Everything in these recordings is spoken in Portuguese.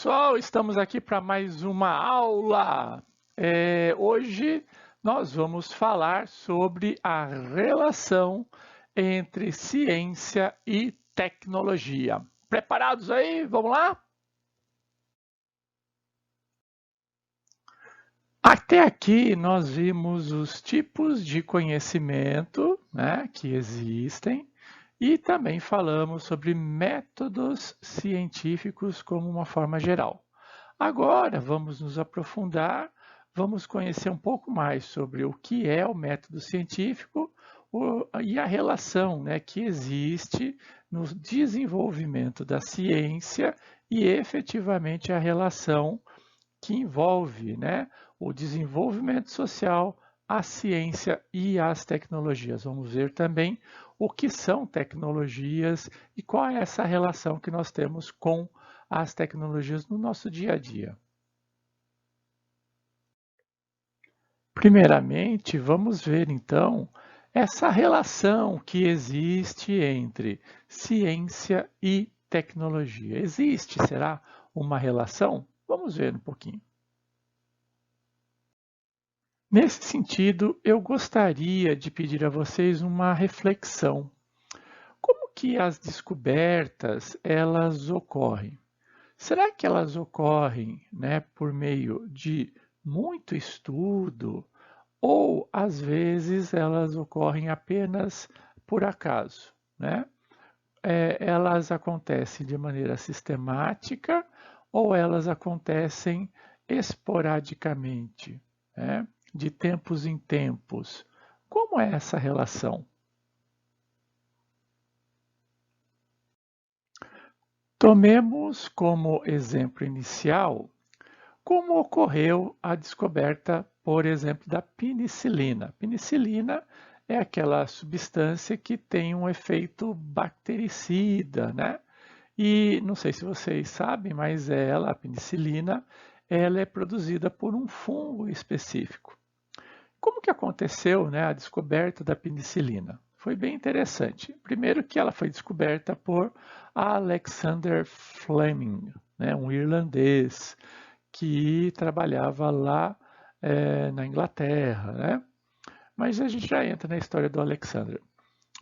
pessoal, estamos aqui para mais uma aula. Hoje nós vamos falar sobre a relação entre ciência e tecnologia. Preparados aí? Vamos lá? Até aqui nós vimos os tipos de conhecimento, né, que existem e também falamos sobre métodos científicos como uma forma geral. Agora vamos nos aprofundar, vamos conhecer um pouco mais sobre o que é o método científico e a relação, né, que existe no desenvolvimento da ciência e efetivamente a relação que envolve, né, o desenvolvimento social, a ciência e as tecnologias. Vamos ver também o que são tecnologias e qual é essa relação que nós temos com as tecnologias no nosso dia a dia. Primeiramente, vamos ver então essa relação que existe entre ciência e tecnologia. Existe, será, uma relação? Vamos ver um pouquinho. Nesse sentido, eu gostaria de pedir a vocês uma reflexão. Como que as descobertas elas ocorrem? Será que elas ocorrem, né, por meio de muito estudo ou às vezes elas ocorrem apenas por acaso, né? Elas acontecem de maneira sistemática ou elas acontecem esporadicamente, né? De tempos em tempos. Como é essa relação? Tomemos como exemplo inicial como ocorreu a descoberta, por exemplo, da penicilina. Penicilina é aquela substância que tem um efeito bactericida, né? E não sei se vocês sabem, mas ela, a penicilina, ela é produzida por um fungo específico. Como que aconteceu, né, a descoberta da penicilina? Foi bem interessante. Primeiro que ela foi descoberta por Alexander Fleming, né, um irlandês que trabalhava lá na Inglaterra, né? Mas a gente já entra na história do Alexander.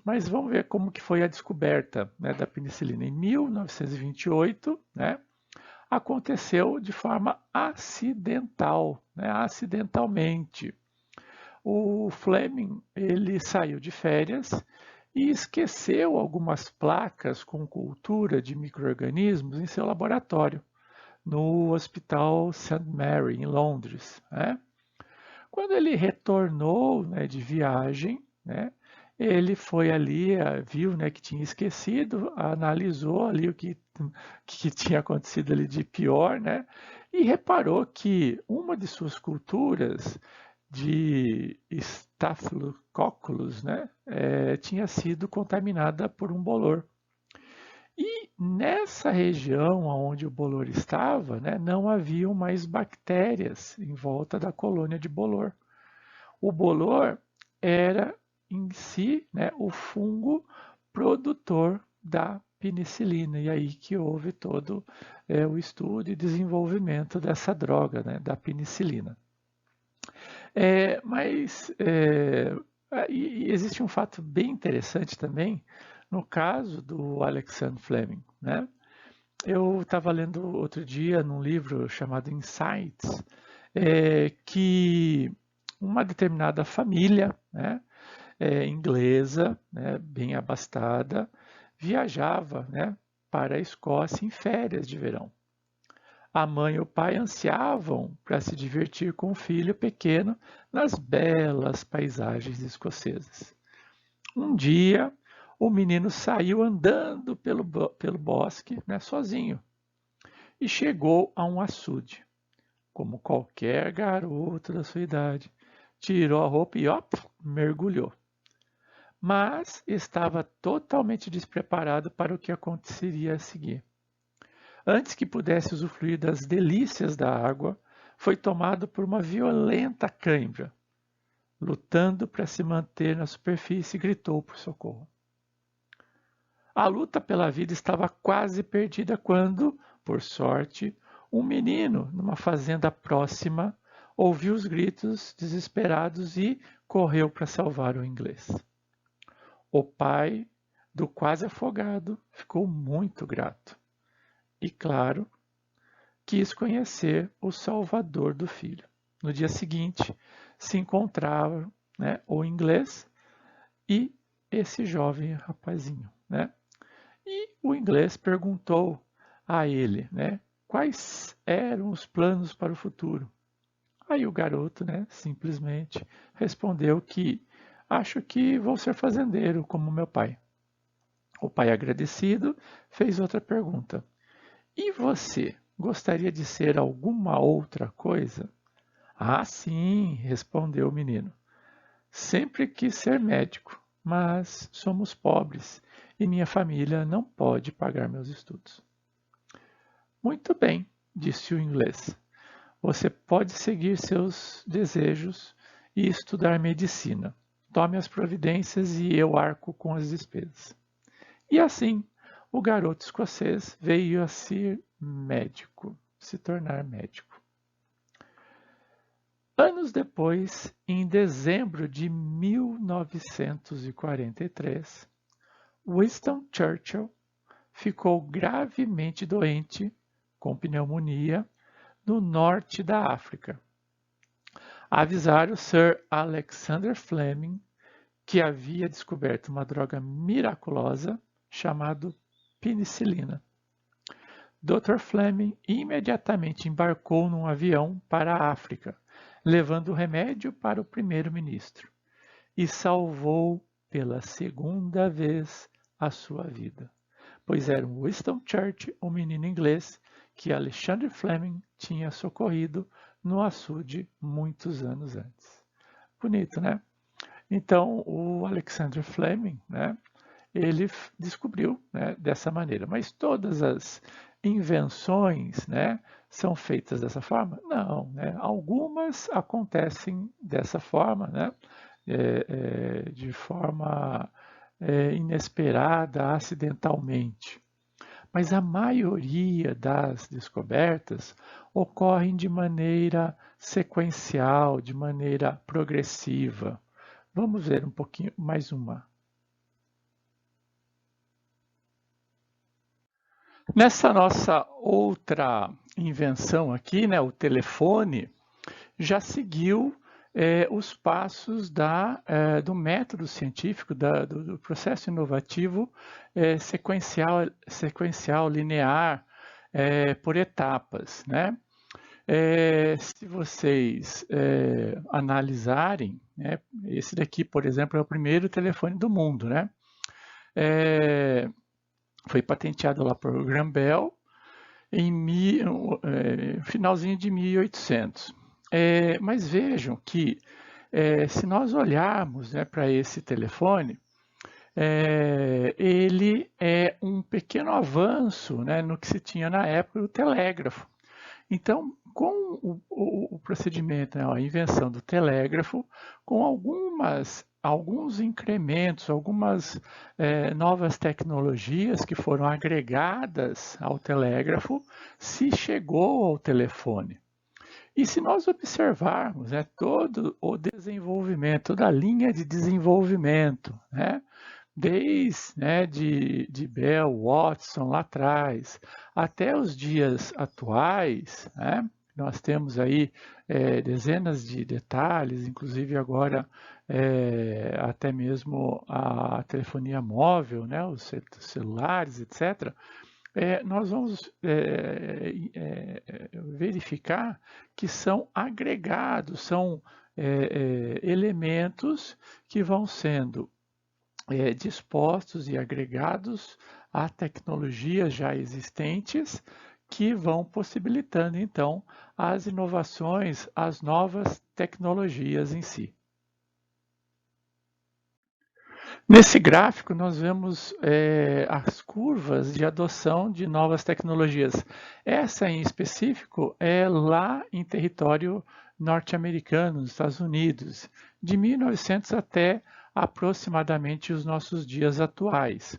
Mas vamos ver como que foi a descoberta, né, da penicilina. Em 1928, né, aconteceu de forma acidental, né, acidentalmente. O Fleming ele saiu de férias e esqueceu algumas placas com cultura de micro-organismos em seu laboratório, no Hospital St. Mary, em Londres, né? Quando ele retornou, né, de viagem, né, ele foi ali, viu, né, que tinha esquecido, analisou ali que tinha acontecido ali de pior, né, e reparou que uma de suas culturas de Staphylococcus, né, tinha sido contaminada por um bolor. E nessa região onde o bolor estava, né, não haviam mais bactérias em volta da colônia de bolor. O bolor era em si, né, o fungo produtor da penicilina, e aí que houve todo o estudo e desenvolvimento dessa droga, né, da penicilina. E existe um fato bem interessante também no caso do Alexander Fleming, né? Eu estava lendo outro dia num livro chamado Insights, que uma determinada família, né, inglesa, né, bem abastada, viajava, né, para a Escócia em férias de verão. A mãe e o pai ansiavam para se divertir com o filho pequeno nas belas paisagens escocesas. Um dia, o menino saiu andando pelo bosque, né, sozinho, e chegou a um açude. Como qualquer garoto da sua idade, tirou a roupa e mergulhou. Mas estava totalmente despreparado para o que aconteceria a seguir. Antes que pudesse usufruir das delícias da água, foi tomado por uma violenta cãibra. Lutando para se manter na superfície, gritou por socorro. A luta pela vida estava quase perdida quando, por sorte, Um menino, numa fazenda próxima, ouviu os gritos desesperados e correu para salvar o inglês. O pai do quase afogado ficou muito grato e, claro, quis conhecer o salvador do filho. No dia seguinte, se encontraram, né, o inglês e esse jovem rapazinho, né? E o inglês perguntou a ele, né, quais eram os planos para o futuro. Aí o garoto, né, simplesmente respondeu que acho que vou ser fazendeiro como meu pai. O pai, agradecido, fez outra pergunta. E você gostaria de ser alguma outra coisa? Ah, sim, respondeu o menino. Sempre quis ser médico, mas somos pobres e minha família não pode pagar meus estudos. Muito bem, disse o inglês. Você pode seguir seus desejos e estudar medicina. Tome as providências e eu arco com as despesas. E assim, o garoto escocês veio a ser médico, se tornar médico. Anos depois, em dezembro de 1943, Winston Churchill ficou gravemente doente com pneumonia no norte da África. Avisaram Sir Alexander Fleming que havia descoberto uma droga miraculosa chamada penicilina. Dr. Fleming imediatamente embarcou num avião para a África, levando o remédio para o primeiro-ministro, e salvou pela segunda vez a sua vida, pois era Winston Churchill, um menino inglês que Alexander Fleming tinha socorrido no açude muitos anos antes. Bonito, né? Então, o Alexander Fleming, né, ele descobriu, né, dessa maneira. Mas todas as invenções, né, são feitas dessa forma? Não, né? Algumas acontecem dessa forma, né, de forma inesperada, acidentalmente. Mas a maioria das descobertas ocorrem de maneira sequencial, de maneira progressiva. Vamos ver um pouquinho mais uma. Nessa nossa outra invenção aqui, né, o telefone, já seguiu os passos do método científico, do processo inovativo sequencial linear, por etapas, né? Se vocês analisarem, né, esse daqui, por exemplo, é o primeiro telefone do mundo, né? Foi patenteado lá por Graham Bell em finalzinho de 1800. Mas vejam que se nós olharmos, né, para esse telefone, ele é um pequeno avanço, né, no que se tinha na época do telégrafo. Então, com o procedimento, né, a invenção do telégrafo, com alguns incrementos, algumas novas tecnologias que foram agregadas ao telégrafo, se chegou ao telefone. E se nós observarmos, né, todo o desenvolvimento, toda a linha de desenvolvimento, né, desde, né, de Bell, Watson lá atrás, até os dias atuais, né, nós temos aí dezenas de detalhes, inclusive agora até mesmo a telefonia móvel, né, os celulares, etc. Nós vamos verificar que são agregados, são elementos que vão sendo dispostos e agregados a tecnologias já existentes que vão possibilitando, então, as inovações, as novas tecnologias em si. Nesse gráfico, nós vemos as curvas de adoção de novas tecnologias. Essa, em específico, é lá em território norte-americano, nos Estados Unidos, de 1900 até aproximadamente os nossos dias atuais.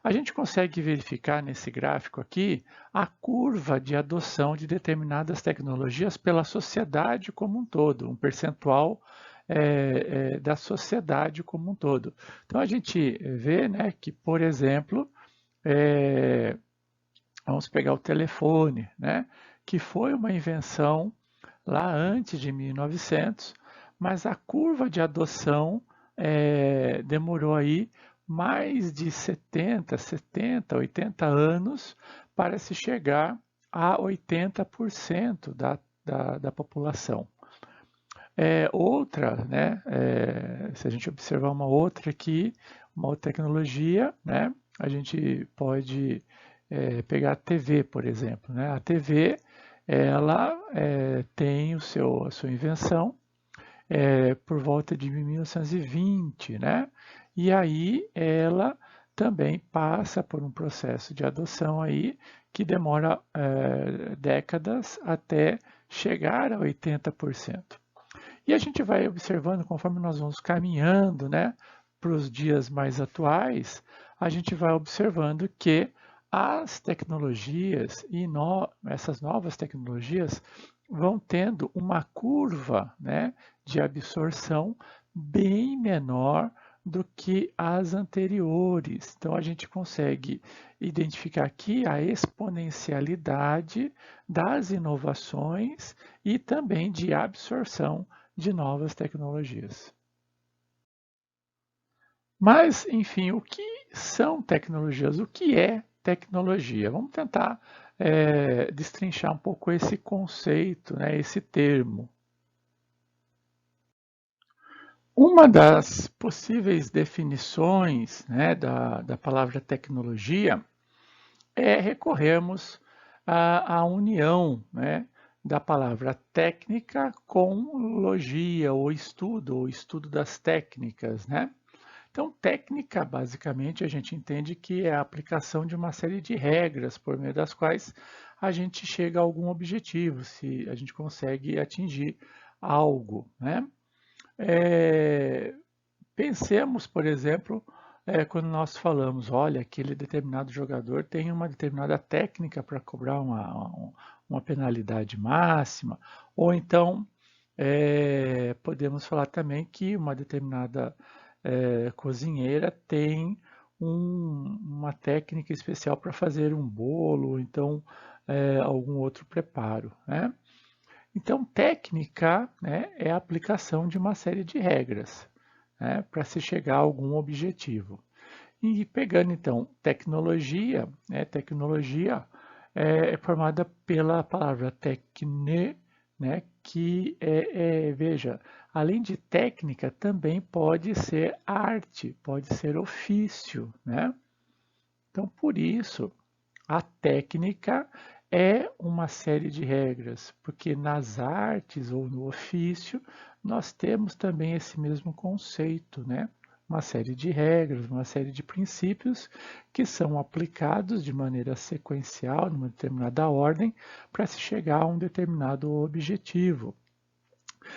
A gente consegue verificar nesse gráfico aqui a curva de adoção de determinadas tecnologias pela sociedade como um todo, um percentual da sociedade como um todo. Então a gente vê, né, que, por exemplo, vamos pegar o telefone, né, que foi uma invenção lá antes de 1900, mas a curva de adoção demorou aí mais de 80 anos para se chegar a 80% da população. Outra, né, se a gente observar uma outra aqui, uma outra tecnologia, né, a gente pode pegar a TV, por exemplo. Né? A TV ela tem a sua invenção por volta de 1920, né? E aí ela também passa por um processo de adoção aí que demora décadas até chegar a 80%. E a gente vai observando, conforme nós vamos caminhando, né, para os dias mais atuais, a gente vai observando que as tecnologias e essas novas tecnologias vão tendo uma curva, né, de absorção bem menor do que as anteriores. Então a gente consegue identificar aqui a exponencialidade das inovações e também de absorção de novas tecnologias. Mas, enfim, o que são tecnologias? O que é tecnologia? Vamos tentar destrinchar um pouco esse conceito, né, esse termo. Uma das possíveis definições, né, da palavra tecnologia é recorrermos à união, né, da palavra técnica com logia, ou estudo das técnicas, né? Então, técnica, basicamente, a gente entende que é a aplicação de uma série de regras por meio das quais a gente chega a algum objetivo, se a gente consegue atingir algo, né? Pensemos, por exemplo, quando nós falamos, olha, aquele determinado jogador tem uma determinada técnica para cobrar uma penalidade máxima, ou então podemos falar também que uma determinada cozinheira tem uma técnica especial para fazer um bolo, ou então algum outro preparo, né? Então, técnica, né, é a aplicação de uma série de regras, né, para se chegar a algum objetivo. E pegando então tecnologia, né, tecnologia é formada pela palavra tecne, né, que veja, além de técnica, também pode ser arte, pode ser ofício, né? Então, por isso, a técnica é uma série de regras, porque nas artes ou no ofício nós temos também esse mesmo conceito, né? Uma série de regras, uma série de princípios que são aplicados de maneira sequencial, numa determinada ordem, para se chegar a um determinado objetivo.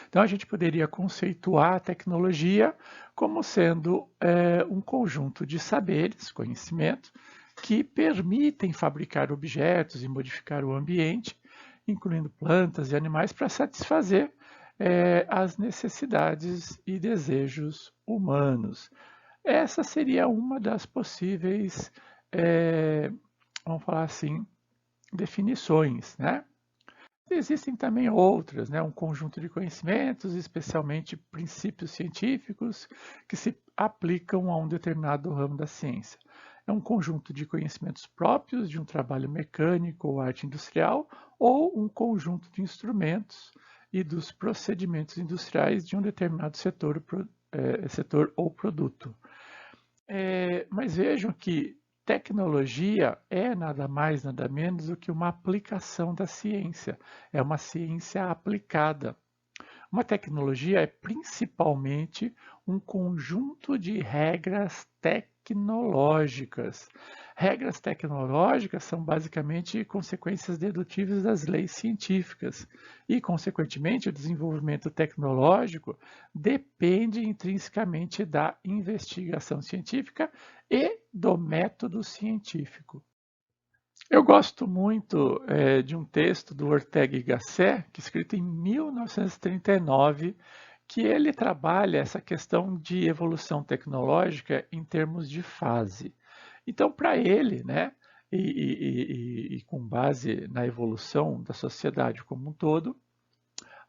Então, a gente poderia conceituar a tecnologia como sendo um conjunto de saberes, conhecimento, que permitem fabricar objetos e modificar o ambiente, incluindo plantas e animais, para satisfazer as necessidades e desejos humanos. Essa seria uma das possíveis, vamos falar assim, definições, né? Existem também outras, né? Um conjunto de conhecimentos, especialmente princípios científicos, que se aplicam a um determinado ramo da ciência. É um conjunto de conhecimentos próprios de um trabalho mecânico ou arte industrial, ou um conjunto de instrumentos e dos procedimentos industriais de um determinado setor ou produto. Mas vejam que tecnologia é nada mais, nada menos do que uma aplicação da ciência. É uma ciência aplicada. Uma tecnologia é principalmente um conjunto de regras tecnológicas. Regras tecnológicas são basicamente consequências dedutíveis das leis científicas e, consequentemente, o desenvolvimento tecnológico depende intrinsecamente da investigação científica e do método científico. Eu gosto muito de um texto do Ortega y Gasset, que é escrito em 1939, que ele trabalha essa questão de evolução tecnológica em termos de fase. Então, para ele, né, e com base na evolução da sociedade como um todo,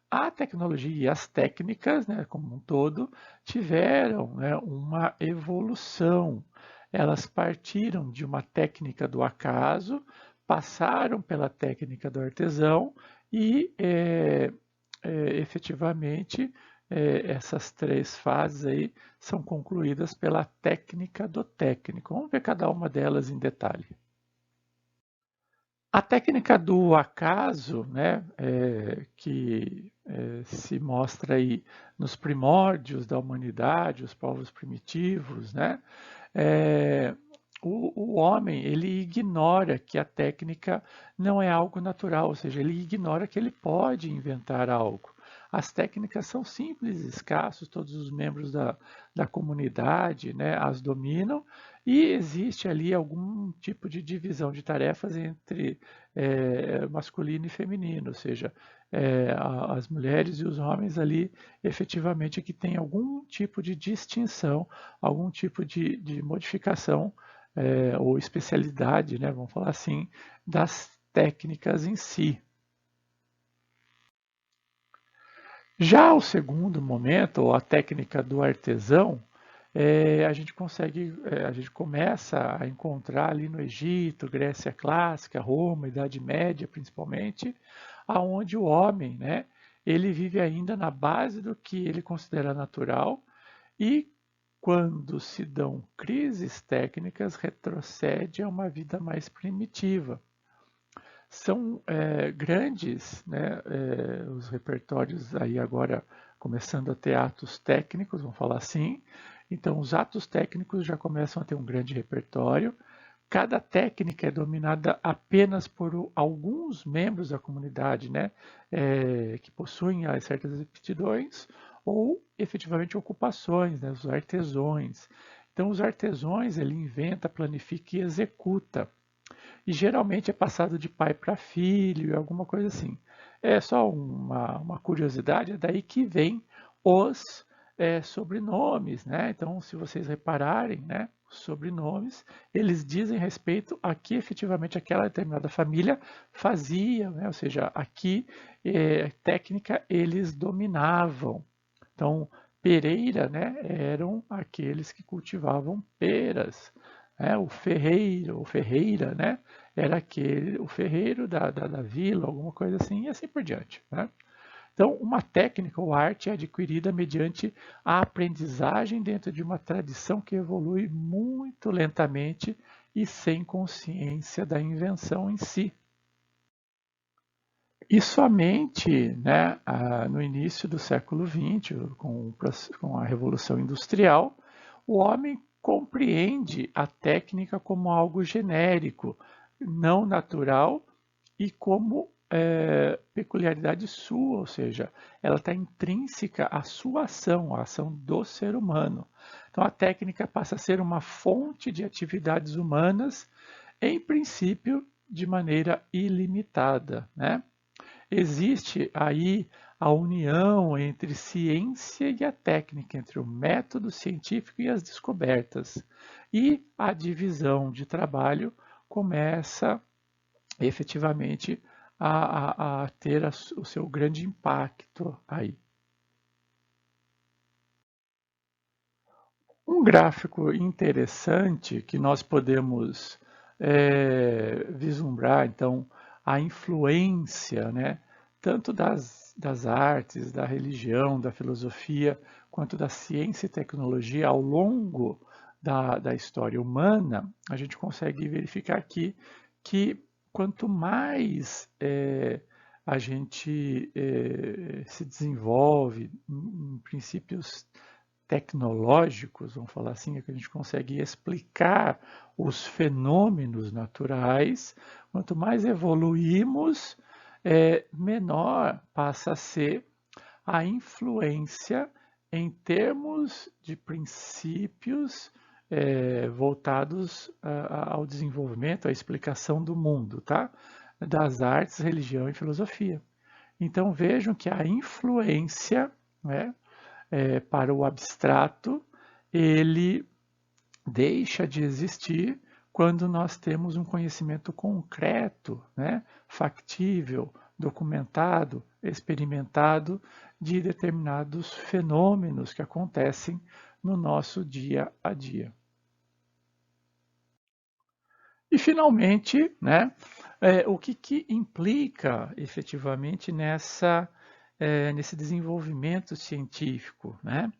a tecnologia e as técnicas, né, como um todo, tiveram, né, uma evolução. Elas partiram de uma técnica do acaso, passaram pela técnica do artesão e, efetivamente, essas três fases aí são concluídas pela técnica do técnico. Vamos ver cada uma delas em detalhe. A técnica do acaso, né, que se mostra aí nos primórdios da humanidade, os povos primitivos, né, é, o homem ele ignora que a técnica não é algo natural, ou seja, ele ignora que ele pode inventar algo. As técnicas são simples, escassos, todos os membros da comunidade, né, as dominam, e existe ali algum tipo de divisão de tarefas entre masculino e feminino, ou seja, as mulheres e os homens ali efetivamente que tem algum tipo de distinção, algum tipo de modificação ou especialidade, né, vamos falar assim, das técnicas em si. Já o segundo momento, ou a técnica do artesão, a gente começa a encontrar ali no Egito, Grécia clássica, Roma, Idade Média principalmente, aonde o homem, né, ele vive ainda na base do que ele considera natural e quando se dão crises técnicas retrocede a uma vida mais primitiva. São grandes, né, os repertórios aí agora começando a ter atos técnicos, vamos falar assim. Então, os atos técnicos já começam a ter um grande repertório. Cada técnica é dominada apenas por alguns membros da comunidade, né, que possuem certas aptidões ou efetivamente ocupações, né, os artesões. Então, os artesões, ele inventa, planifica e executa e geralmente é passado de pai para filho, alguma coisa assim. É só uma curiosidade, é daí que vem os sobrenomes, né? Então, se vocês repararem, né, os sobrenomes, eles dizem respeito a que efetivamente aquela determinada família fazia, né? Ou seja, aqui técnica eles dominavam. Então, Pereira, né, eram aqueles que cultivavam peras. O ferreiro, o ferreira, né, era o ferreiro da vila, alguma coisa assim, e assim por diante. Né? Então, uma técnica ou arte é adquirida mediante a aprendizagem dentro de uma tradição que evolui muito lentamente e sem consciência da invenção em si. E somente, né, no início do século XX, com a Revolução Industrial, o homem compreende a técnica como algo genérico, não natural e como peculiaridade sua, ou seja, ela está intrínseca à sua ação, à ação do ser humano. Então a técnica passa a ser uma fonte de atividades humanas, em princípio, de maneira ilimitada, né? Existe aí a união entre ciência e a técnica, entre o método científico e as descobertas. E a divisão de trabalho começa efetivamente a ter o seu grande impacto aí. Um gráfico interessante que nós podemos vislumbrar, então, a influência, né, tanto das artes, da religião, da filosofia, quanto da ciência e tecnologia ao longo da história humana, a gente consegue verificar aqui que quanto mais a gente se desenvolve em princípios tecnológicos, vamos falar assim, é que a gente consegue explicar os fenômenos naturais, quanto mais evoluímos, menor passa a ser a influência em termos de princípios voltados ao desenvolvimento, à explicação do mundo, tá? Das artes, religião e filosofia. Então vejam que a influência, né, para o abstrato, ele deixa de existir quando nós temos um conhecimento concreto, né, factível, documentado, experimentado de determinados fenômenos que acontecem no nosso dia a dia. E, finalmente, né, o que implica efetivamente nesse desenvolvimento científico, né?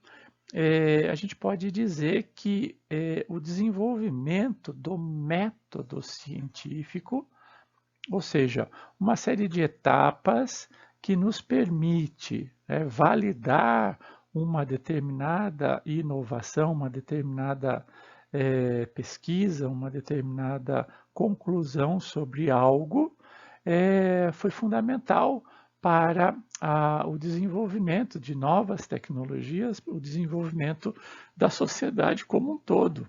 A gente pode dizer que o desenvolvimento do método científico, ou seja, uma série de etapas que nos permite validar uma determinada inovação, uma determinada pesquisa, uma determinada conclusão sobre algo, foi fundamental para o desenvolvimento de novas tecnologias, o desenvolvimento da sociedade como um todo.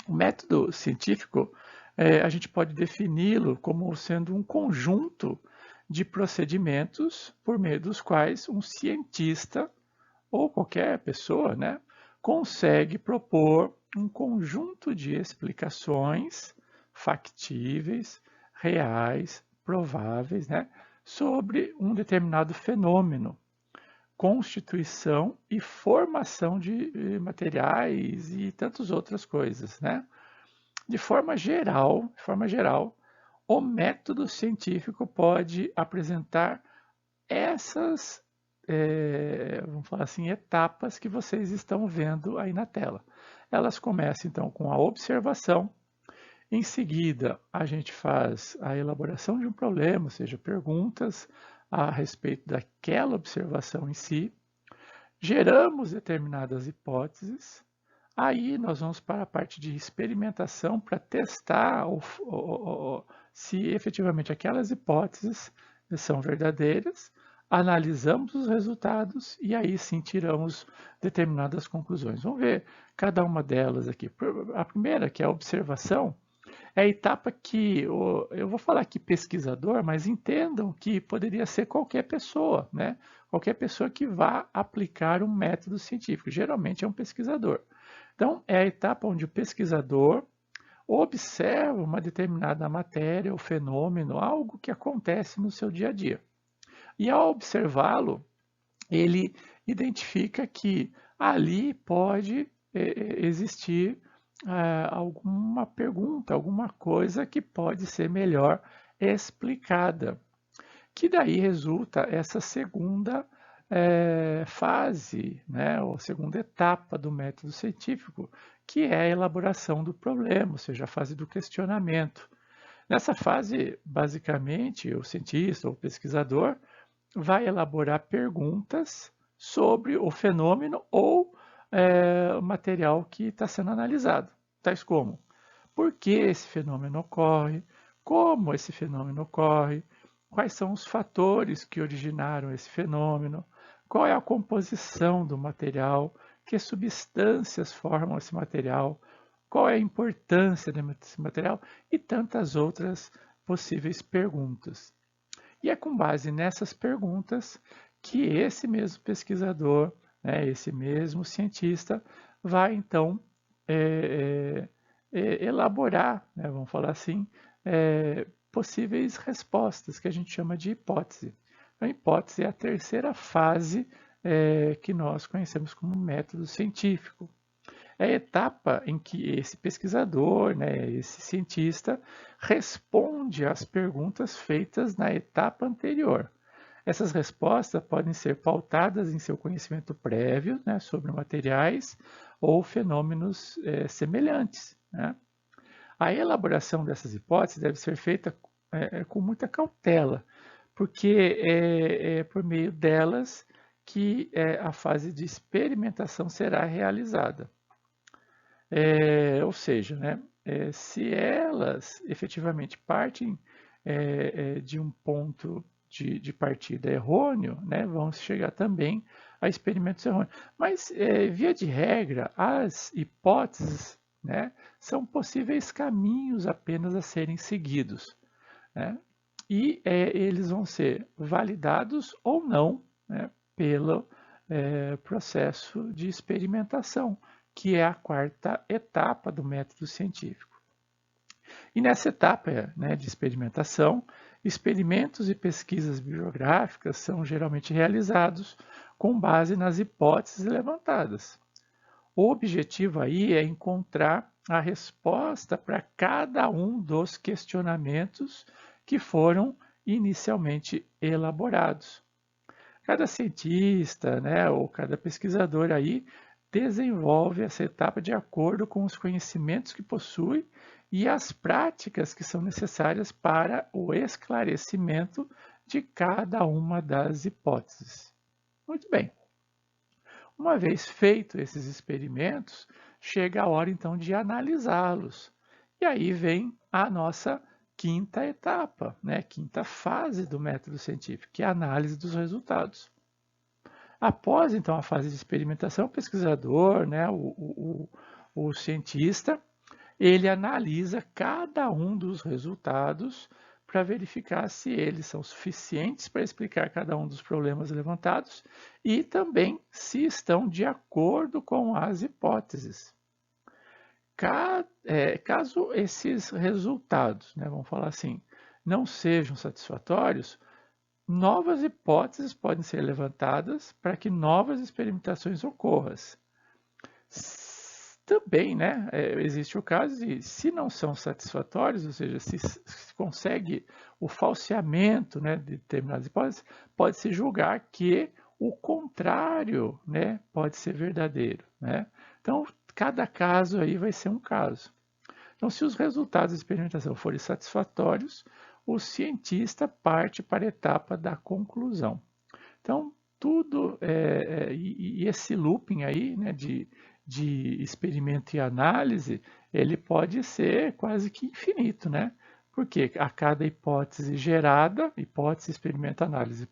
O método científico, a gente pode defini-lo como sendo um conjunto de procedimentos por meio dos quais um cientista ou qualquer pessoa, né, consegue propor um conjunto de explicações factíveis, reais, prováveis, né, sobre um determinado fenômeno, constituição e formação de materiais e tantas outras coisas, né? De forma geral, o método científico pode apresentar essas, vamos falar assim, etapas que vocês estão vendo aí na tela. Elas começam então com a observação. Em seguida, a gente faz a elaboração de um problema, ou seja, perguntas a respeito daquela observação em si. Geramos determinadas hipóteses. Aí nós vamos para a parte de experimentação para testar se efetivamente aquelas hipóteses são verdadeiras. Analisamos os resultados e aí sim tiramos determinadas conclusões. Vamos ver cada uma delas aqui. A primeira, que é a observação, é a etapa que, eu vou falar aqui pesquisador, mas entendam que poderia ser qualquer pessoa, né? Qualquer pessoa que vá aplicar um método científico, geralmente é um pesquisador. Então, é a etapa onde o pesquisador observa uma determinada matéria ou fenômeno, algo que acontece no seu dia a dia. E ao observá-lo, ele identifica que ali pode existir alguma pergunta, alguma coisa que pode ser melhor explicada. Que daí resulta essa segunda fase, né, ou segunda etapa do método científico, que é a elaboração do problema, ou seja, a fase do questionamento. Nessa fase, basicamente, o cientista ou o pesquisador vai elaborar perguntas sobre o fenômeno ou o material que está sendo analisado, tais como: por que esse fenômeno ocorre, como esse fenômeno ocorre, quais são os fatores que originaram esse fenômeno, qual é a composição do material, que substâncias formam esse material, qual é a importância desse material e tantas outras possíveis perguntas. E é com base nessas perguntas que esse mesmo pesquisador, né, esse mesmo cientista, vai então elaborar, né, vamos falar assim, possíveis respostas, que a gente chama de hipótese. Então, a hipótese é a terceira fase que nós conhecemos como método científico. É a etapa em que esse pesquisador, né, esse cientista, responde às perguntas feitas na etapa anterior. Essas respostas podem ser pautadas em seu conhecimento prévio, né, sobre materiais ou fenômenos semelhantes, né? A elaboração dessas hipóteses deve ser feita com muita cautela, porque é por meio delas que a fase de experimentação será realizada. Ou seja, né, se elas efetivamente partem de um ponto de partida errôneo, né, vão chegar também a experimentos errôneos. Mas, via de regra, as hipóteses né? São possíveis caminhos apenas a serem seguidos, né? E eles vão ser validados ou não, né, pelo processo de experimentação, que é a quarta etapa do método científico. E nessa etapa, né, de experimentação, experimentos e pesquisas bibliográficas são geralmente realizados com base nas hipóteses levantadas. O objetivo aí é encontrar a resposta para cada um dos questionamentos que foram inicialmente elaborados. Cada cientista, né, ou cada pesquisador aí desenvolve essa etapa de acordo com os conhecimentos que possui e as práticas que são necessárias para o esclarecimento de cada uma das hipóteses. Muito bem. Uma vez feito esses experimentos, chega a hora então de analisá-los. E aí vem a nossa quinta etapa, né? Quinta fase do método científico, que é a análise dos resultados. Após então a fase de experimentação, o pesquisador, né, o cientista, ele analisa cada um dos resultados para verificar se eles são suficientes para explicar cada um dos problemas levantados e também se estão de acordo com as hipóteses. Caso esses resultados, né, vamos falar assim, não sejam satisfatórios, novas hipóteses podem ser levantadas para que novas experimentações ocorram. Também, né, existe o caso de, se não são satisfatórios, ou seja, se consegue o falseamento, né, de determinadas hipóteses, pode-se julgar que o contrário, né, pode ser verdadeiro, né? Então, cada caso aí vai ser um caso. Então, se os resultados da experimentação forem satisfatórios, o cientista parte para a etapa da conclusão. Então, tudo, e esse looping aí, né, de experimento e análise, ele pode ser quase que infinito, né? Porque a cada hipótese gerada, hipótese, experimento, análise,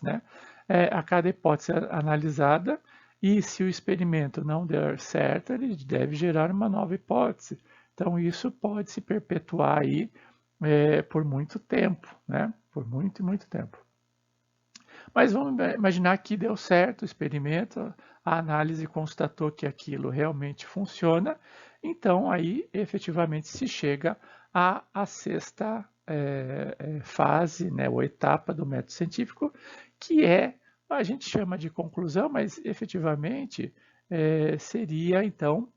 né? A cada hipótese analisada, e se o experimento não der certo, ele deve gerar uma nova hipótese. Então, isso pode se perpetuar aí por muito tempo, né? Por muito e muito tempo. Mas vamos imaginar que deu certo o experimento, a análise constatou que aquilo realmente funciona, então aí efetivamente se chega à sexta fase, né, ou etapa do método científico, que a gente chama de conclusão, mas efetivamente seria então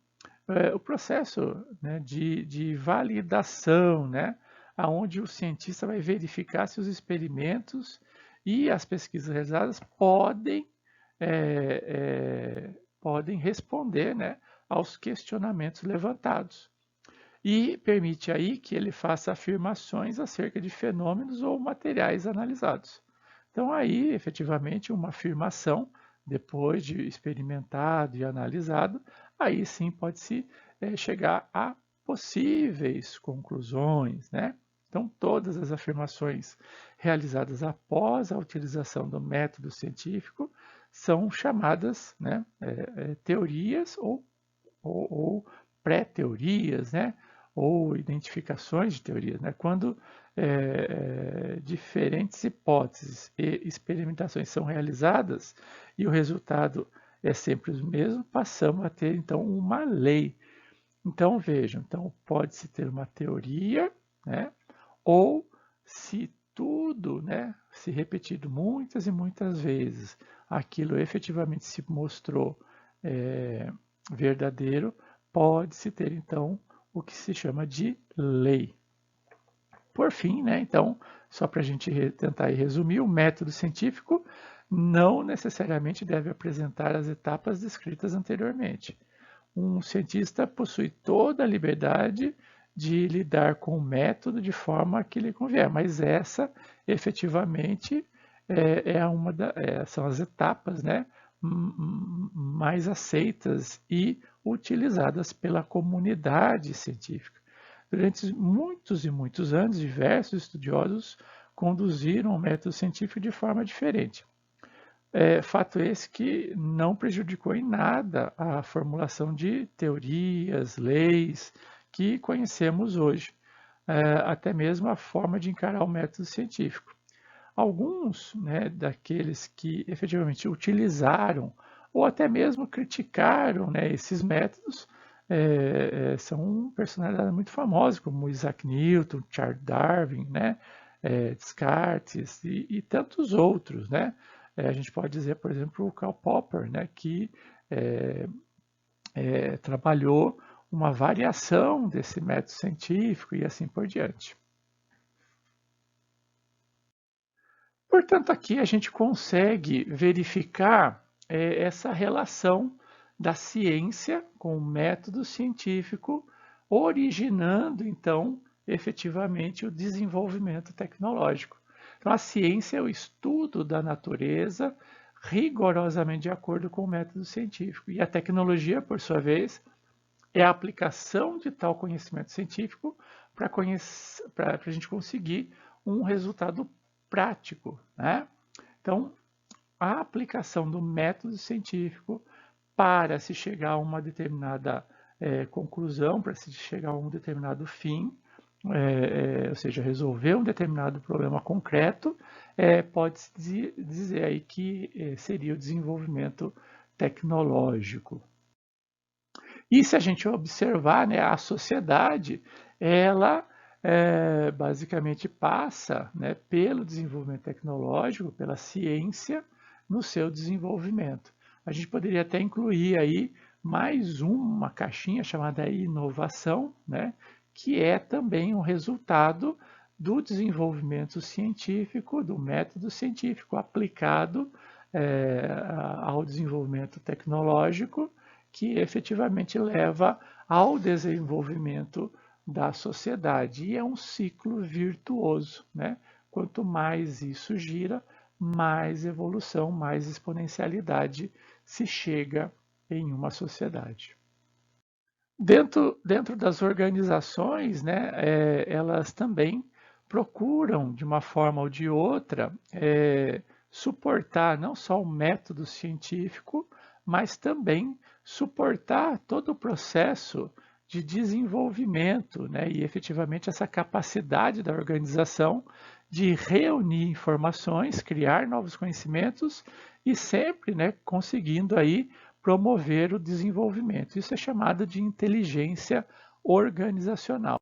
o processo, né, de validação, né, onde o cientista vai verificar se os experimentos e as pesquisas realizadas podem responder, né, aos questionamentos levantados. E permite aí que ele faça afirmações acerca de fenômenos ou materiais analisados. Então aí, efetivamente, uma afirmação, depois de experimentado e analisado, aí sim pode-se chegar a possíveis conclusões, né? Então, todas as afirmações realizadas após a utilização do método científico são chamadas, né, teorias ou pré-teorias, né, ou identificações de teorias. Né? Quando diferentes hipóteses e experimentações são realizadas e o resultado é sempre o mesmo, passamos a ter, então, uma lei. Então, vejam, então, pode-se ter uma teoria, né? Ou se tudo, né, se repetido muitas e muitas vezes, aquilo efetivamente se mostrou verdadeiro, pode-se ter então o que se chama de lei. Por fim, né, então, só para a gente tentar resumir, o método científico não necessariamente deve apresentar as etapas descritas anteriormente. Um cientista possui toda a liberdade de lidar com o método de forma que lhe convier, mas essa efetivamente são as etapas, né, mais aceitas e utilizadas pela comunidade científica. Durante muitos e muitos anos, diversos estudiosos conduziram o método científico de forma diferente. Fato esse que não prejudicou em nada a formulação de teorias, leis que conhecemos hoje, até mesmo a forma de encarar o método científico. Alguns, né, daqueles que efetivamente utilizaram ou até mesmo criticaram, né, esses métodos são personalidades muito famosas, como Isaac Newton, Charles Darwin, né, Descartes e tantos outros. Né? A gente pode dizer, por exemplo, o Karl Popper, né, que trabalhou uma variação desse método científico e assim por diante. Portanto, aqui a gente consegue verificar essa relação da ciência com o método científico, originando, então, efetivamente, o desenvolvimento tecnológico. Então, a ciência é o estudo da natureza rigorosamente de acordo com o método científico. E a tecnologia, por sua vez, é a aplicação de tal conhecimento científico para a gente conseguir um resultado prático. Né? Então, a aplicação do método científico para se chegar a uma determinada conclusão, para se chegar a um determinado fim, ou seja, resolver um determinado problema concreto, pode-se dizer aí que seria o desenvolvimento tecnológico. E se a gente observar, né, a sociedade, ela basicamente passa, né, pelo desenvolvimento tecnológico, pela ciência, no seu desenvolvimento. A gente poderia até incluir aí mais uma caixinha chamada inovação, né, que é também um resultado do desenvolvimento científico, do método científico aplicado ao desenvolvimento tecnológico, que efetivamente leva ao desenvolvimento da sociedade. E é um ciclo virtuoso. Né? Quanto mais isso gira, mais evolução, mais exponencialidade se chega em uma sociedade. Dentro das organizações, né, elas também procuram, de uma forma ou de outra, suportar não só o método científico, mas também suportar todo o processo de desenvolvimento, né, e efetivamente essa capacidade da organização de reunir informações, criar novos conhecimentos e sempre, né, conseguindo aí promover o desenvolvimento. Isso é chamado de inteligência organizacional.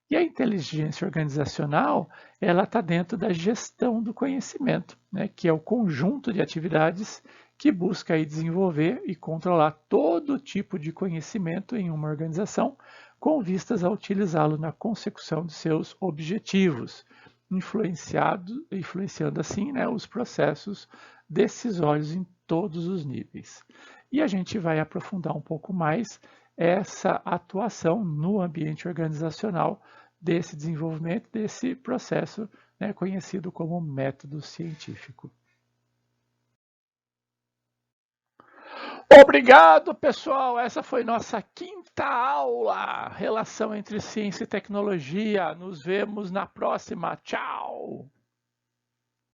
E a inteligência organizacional, ela está dentro da gestão do conhecimento, né, que é o conjunto de atividades que busca aí desenvolver e controlar todo tipo de conhecimento em uma organização, com vistas a utilizá-lo na consecução de seus objetivos, influenciando assim, né, os processos decisórios em todos os níveis. E a gente vai aprofundar um pouco mais essa atuação no ambiente organizacional desse desenvolvimento, desse processo, né, conhecido como método científico. Obrigado, pessoal! Essa foi nossa quinta aula, relação entre ciência e tecnologia. Nos vemos na próxima. Tchau!